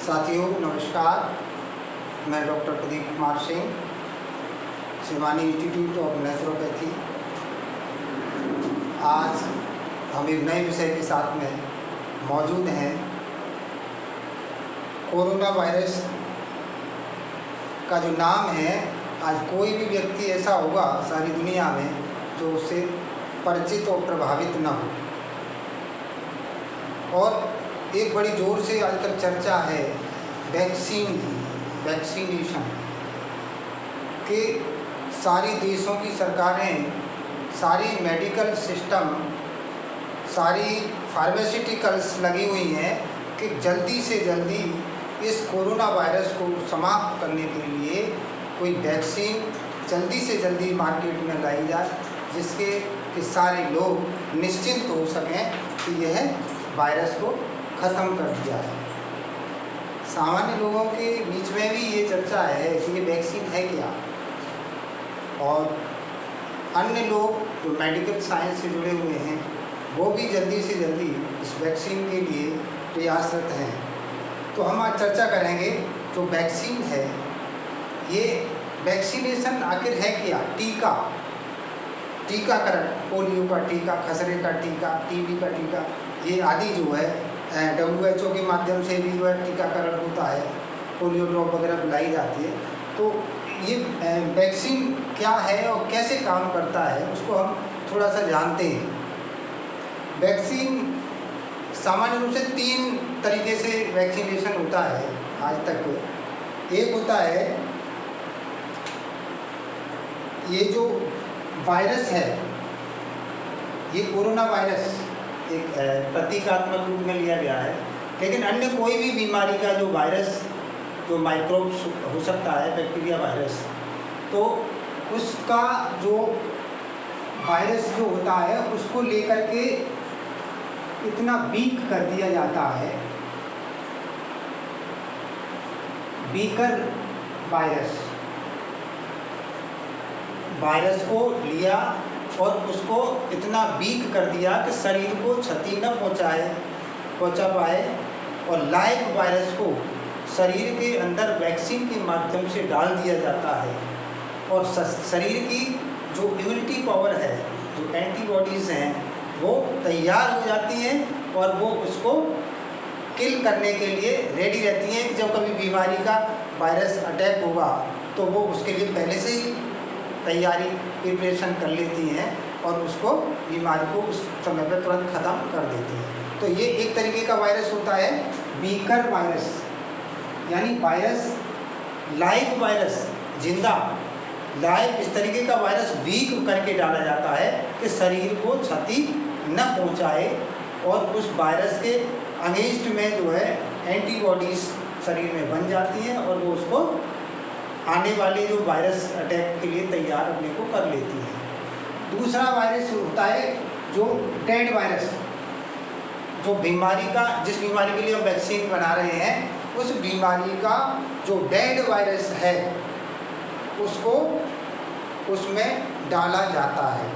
साथियों नमस्कार, मैं doctor Pradeep Kumar Singh, Shivani institute of naturopathy. आज हम एक नए विषय के साथ में मौजूद हैं। कोरोना वायरस का जो नाम है, आज कोई भी व्यक्ति ऐसा होगा सारी दुनिया में जो उससे परिचित और प्रभावित न हो। और एक बड़ी ज़ोर से आजकल चर्चा है वैक्सीनेशन के। सारी देशों की सरकारें, सारी मेडिकल सिस्टम, सारी फार्मास्यूटिकल्स लगी हुई हैं कि जल्दी से जल्दी इस कोरोना वायरस को समाप्त करने के लिए कोई वैक्सीन जल्दी से जल्दी मार्केट में लाई जाए, जिसके कि सारे लोग निश्चिंत हो सकें कि यह वायरस को ख़त्म कर दिया है। सामान्य लोगों के बीच में भी ये चर्चा है कि ये वैक्सीन है क्या, और अन्य लोग जो मेडिकल साइंस से जुड़े हुए हैं वो भी जल्दी से जल्दी इस वैक्सीन के लिए प्रयासरत हैं। तो हम आज चर्चा करेंगे जो वैक्सीन है, ये वैक्सीनेशन आखिर है क्या। टीकाकरण, पोलियो का टीका, खसरे का टीका, टीबी का टीका, ये आदि जो है WHO के माध्यम से भी जो है टीकाकरण होता है, पोलियो ड्रॉप वगैरह पिलाई जाती है। तो ये वैक्सीन क्या है और कैसे काम करता है, उसको हम थोड़ा सा जानते हैं। वैक्सीन सामान्य रूप से 3 तरीके से वैक्सीनेशन होता है आज तक। एक होता है ये जो वायरस है, ये कोरोना वायरस एक प्रतीकात्मक रूप में लिया गया है, लेकिन अन्य कोई भी बीमारी का जो वायरस, जो माइक्रोब्स हो सकता है, बैक्टीरिया वायरस, तो उसका जो वायरस जो होता है उसको लेकर के इतना वीक कर दिया जाता है। वीकर वायरस को लिया और उसको इतना वीक कर दिया कि शरीर को क्षति न पहुंचा पाए, और लाइव वायरस को शरीर के अंदर वैक्सीन के माध्यम से डाल दिया जाता है, और शरीर की जो इम्यूनिटी पावर है, जो एंटीबॉडीज़ हैं, वो तैयार हो जाती हैं और वो उसको किल करने के लिए रेडी रहती हैं कि जब कभी बीमारी का वायरस अटैक होगा तो वो उसके लिए पहले से ही प्रिपरेशन कर लेती हैं और उसको बीमारी को उस समय पर तुरंत ख़त्म कर देती हैं। तो ये एक तरीके का वायरस होता है वीकर वायरस, यानी वायरस लाइव वायरस, जिंदा लाइव, इस तरीके का वायरस वीक करके डाला जाता है कि शरीर को क्षति न पहुंचाए, और उस वायरस के अगेंस्ट में जो है एंटीबॉडीज़ शरीर में बन जाती हैं और वो उसको आने वाले जो वायरस अटैक के लिए तैयार अपने को कर लेती है। दूसरा वायरस होता है जो डेड वायरस, जो बीमारी का, जिस बीमारी के लिए हम वैक्सीन बना रहे हैं, उस बीमारी का जो डेड वायरस है उसको उसमें डाला जाता है।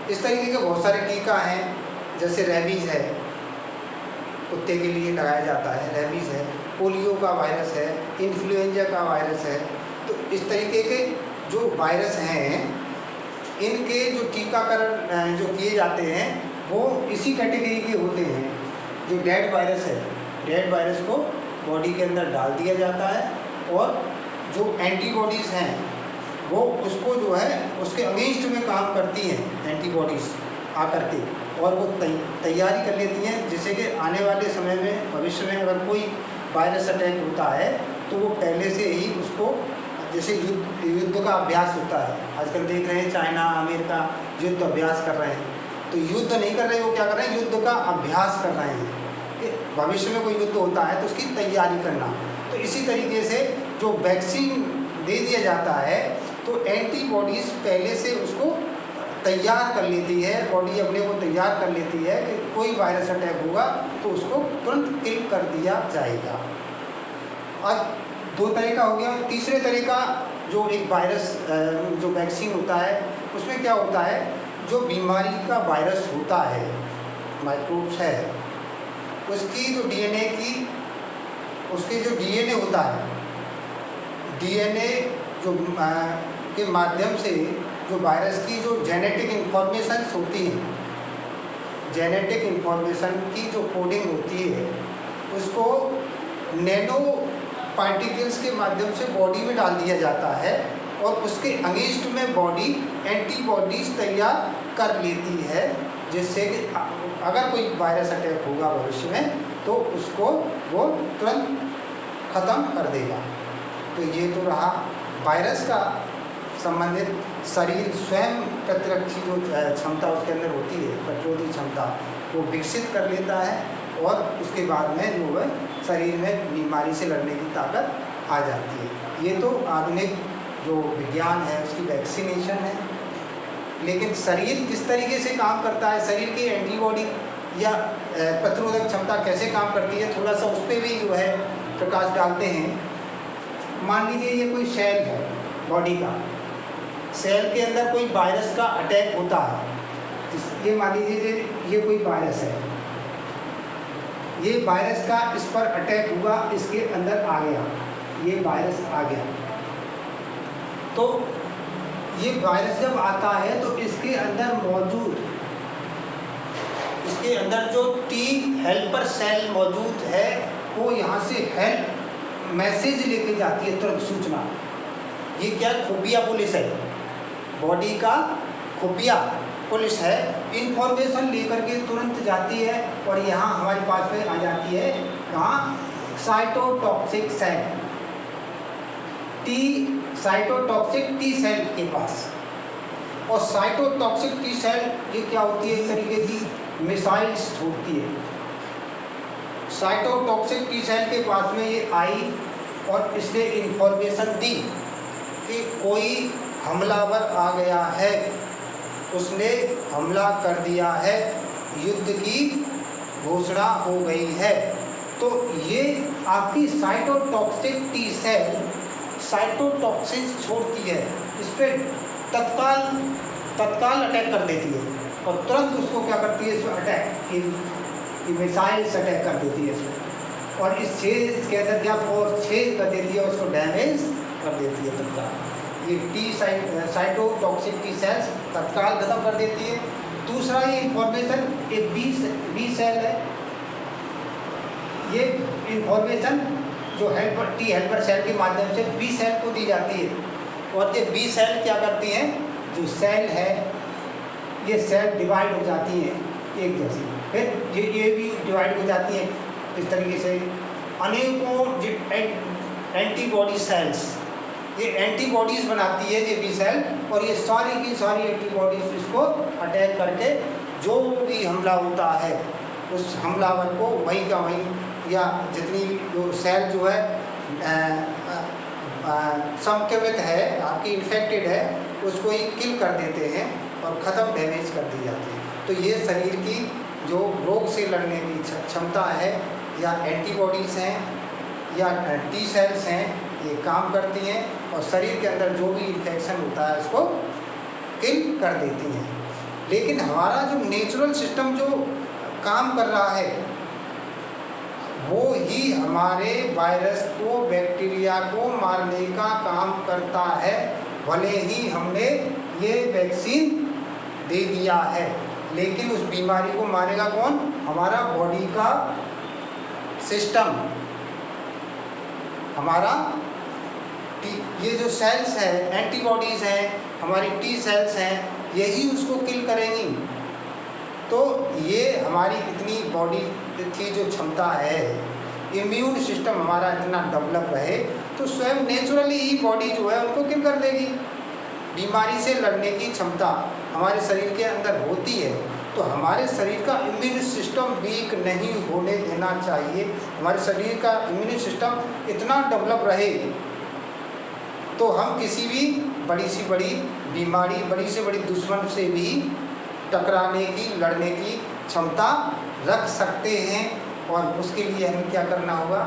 इस तरीके के बहुत सारे टीका हैं, जैसे रेबीज़ है, कुत्ते के लिए लगाया जाता है, रेबीज़ है, पोलियो का वायरस है, इन्फ्लुएंजा का वायरस है। तो इस तरीके के जो वायरस हैं, इनके जो टीकाकरण जो किए जाते हैं वो इसी कैटेगरी के होते हैं। जो डेड वायरस है, डेड वायरस को बॉडी के अंदर डाल दिया जाता है, और जो एंटीबॉडीज़ हैं वो उसको जो है उसके अगेंस्ट में काम करती हैं, एंटीबॉडीज़ आकर के, और वो तैयारी कर लेती हैं, जिससे कि आने वाले समय में, भविष्य में अगर कोई वायरस अटैक होता है तो वो पहले से ही उसको, जैसे युद्ध का अभ्यास होता है, आजकल देख रहे हैं चाइना, अमेरिका युद्ध अभ्यास कर रहे हैं, तो युद्ध नहीं कर रहे, वो क्या कर रहे हैं, युद्ध का अभ्यास कर रहे हैं कि भविष्य में कोई युद्ध होता है तो उसकी तैयारी करना। तो इसी तरीके से जो वैक्सीन दे दिया जाता है तो एंटीबॉडीज़ पहले से उसको तैयार कर लेती है, बॉडी अपने को तैयार कर लेती है कि कोई वायरस अटैक होगा तो उसको तुरंत किल कर दिया जाएगा। अब 2 तरीका हो गया। तीसरे तरीका जो एक वायरस जो वैक्सीन होता है, उसमें क्या होता है, जो बीमारी का वायरस होता है, माइक्रोब्स है, उसकी जो DNA की उसके जो डीएनए होता है, डीएनए जो के माध्यम से जो वायरस की जो जेनेटिक इंफॉर्मेशन होती है, जेनेटिक इंफॉर्मेशन की जो कोडिंग होती है, उसको नैनो पार्टिकल्स के माध्यम से बॉडी में डाल दिया जाता है और उसके अगेंस्ट में बॉडी एंटीबॉडीज तैयार कर लेती है, जिससे कि अगर कोई वायरस अटैक होगा भविष्य में तो उसको वो तुरंत ख़त्म कर देगा। तो ये तो रहा वायरस का संबंधित शरीर स्वयं प्रतिरक्षी जो क्षमता उसके अंदर होती है, प्रतिरोधी क्षमता, वो विकसित कर लेता है और उसके बाद में जो है शरीर में बीमारी से लड़ने की ताकत आ जाती है। ये तो आधुनिक जो विज्ञान है उसकी वैक्सीनेशन है। लेकिन शरीर किस तरीके से काम करता है, शरीर की एंटीबॉडी या प्रतिरोधक क्षमता कैसे काम करती है, थोड़ा सा उस पर भी जो है प्रकाश डालते हैं। मान लीजिए ये कोई सेल है बॉडी का, सेल के अंदर कोई वायरस का अटैक होता है। ये मान लीजिए ये कोई वायरस है, ये वायरस का इस पर अटैक हुआ, इसके अंदर आ गया, ये वायरस आ गया। तो ये वायरस जब आता है तो इसके अंदर मौजूद, इसके अंदर जो टी हेल्पर सेल मौजूद है वो यहाँ से हेल्प मैसेज लेके जाती है, तुरंत सूचना। ये क्या खुफिया पुलिस है, बॉडी का खुफिया पुलिस है, इंफॉर्मेशन लेकर के तुरंत जाती है और यहाँ हमारे पास में आ जाती है। कहाँ? Cytotoxic cell, cytotoxic T cell के पास। और साइटोटॉक्सिक टी सेल ये क्या होती है, एक तरीके की मिसाइल्स छोड़ती है। साइटोटॉक्सिक टी सेल के पास में ये आई और इसने इंफॉर्मेशन दी कि कोई हमलावर आ गया है, उसने हमला कर दिया है, युद्ध की घोषणा हो गई है। तो ये आपकी साइटोटॉक्सिक टी सेल साइटोटॉक्सिन छोड़ती है, इस पर तत्काल अटैक कर देती है और तुरंत उसको क्या करती है, इसमें अटैक, मिसाइल्स अटैक कर देती है इसमें। और इस छेद के अंदर क्या फोर्स छेद कर देती है, उसको डैमेज कर देती है तत्काल। ये साइटोटॉक्सिक टी सेल्स तत्काल खत्म कर देती है। दूसरा ये इंफॉर्मेशन एक बी सेल है, ये इंफॉर्मेशन जो टी हेल्पर सेल के माध्यम से बी सेल को दी जाती है। और ये बी सेल क्या करती हैं, जो सेल है ये सेल डिवाइड हो जाती है एक जैसी, फिर ये भी डिवाइड हो जाती है इस तरीके से अनेकों एंटीबॉडी सेल्स, ये एंटीबॉडीज़ बनाती है ये बी सेल। और ये सारी की सारी एंटीबॉडीज़ इसको अटैक करके जो भी हमला होता है उस हमलावर को वहीं का वहीं, या जितनी जो सेल जो है संक्रमित है, आपकी इन्फेक्टेड है, उसको ही किल कर देते हैं और ख़त्म डैमेज कर दी जाती है। तो ये शरीर की जो रोग से लड़ने की क्षमता है, या एंटीबॉडीज़ हैं या टी सेल्स हैं, ये काम करती हैं और शरीर के अंदर जो भी इन्फेक्शन होता है उसको किल कर देती हैं। लेकिन हमारा जो नेचुरल सिस्टम जो काम कर रहा है वो ही हमारे वायरस को, बैक्टीरिया को मारने का काम करता है। भले ही हमने ये वैक्सीन दे दिया है, लेकिन उस बीमारी को मारेगा कौन? हमारा बॉडी का सिस्टम, हमारा ये जो सेल्स है, एंटीबॉडीज़ हैं, हमारी टी सेल्स हैं, यही उसको किल करेंगी। तो ये हमारी इतनी बॉडी की जो क्षमता है, इम्यून सिस्टम हमारा इतना डेवलप रहे तो स्वयं नेचुरली ही बॉडी जो है उनको किल कर देगी। बीमारी से लड़ने की क्षमता हमारे शरीर के अंदर होती है, तो हमारे शरीर का इम्यून सिस्टम वीक नहीं होने देना चाहिए। हमारे शरीर का इम्यून सिस्टम इतना डेवलप रहे तो हम किसी भी बड़ी से बड़ी बीमारी, बड़ी से बड़ी दुश्मन से भी टकराने की, लड़ने की क्षमता रख सकते हैं। और उसके लिए हमें क्या करना होगा?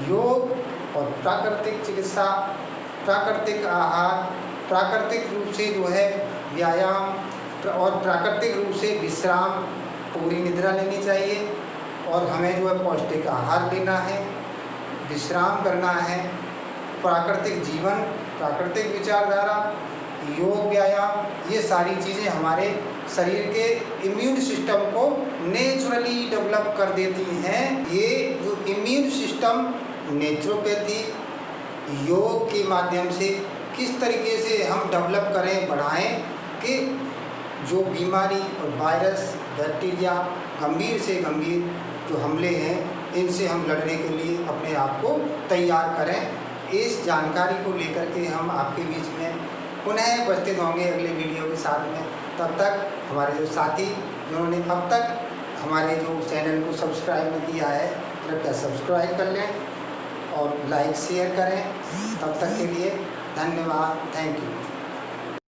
योग और प्राकृतिक चिकित्सा, प्राकृतिक आहार, प्राकृतिक रूप से जो है व्यायाम और प्राकृतिक रूप से विश्राम, पूरी निद्रा लेनी चाहिए और हमें जो है पौष्टिक आहार लेना है, विश्राम करना है, प्राकृतिक जीवन, प्राकृतिक विचारधारा, योग, व्यायाम, ये सारी चीज़ें हमारे शरीर के इम्यून सिस्टम को नेचुरली डेवलप कर देती हैं। ये जो इम्यून सिस्टम नेचुरोपैथी योग के माध्यम से किस तरीके से हम डेवलप करें, बढ़ाएं कि जो बीमारी और वायरस, बैक्टीरिया, गंभीर से गंभीर जो हमले हैं, इनसे हम लड़ने के लिए अपने आप को तैयार करें। इस जानकारी को लेकर के हम आपके बीच में पुनः उपस्थित होंगे अगले वीडियो के साथ में। तब तक हमारे जो साथी जिन्होंने अब तक हमारे जो चैनल को सब्सक्राइब नहीं किया है, कृपया सब्सक्राइब कर लें और लाइक शेयर करें। तब तक के लिए धन्यवाद, थैंक यू।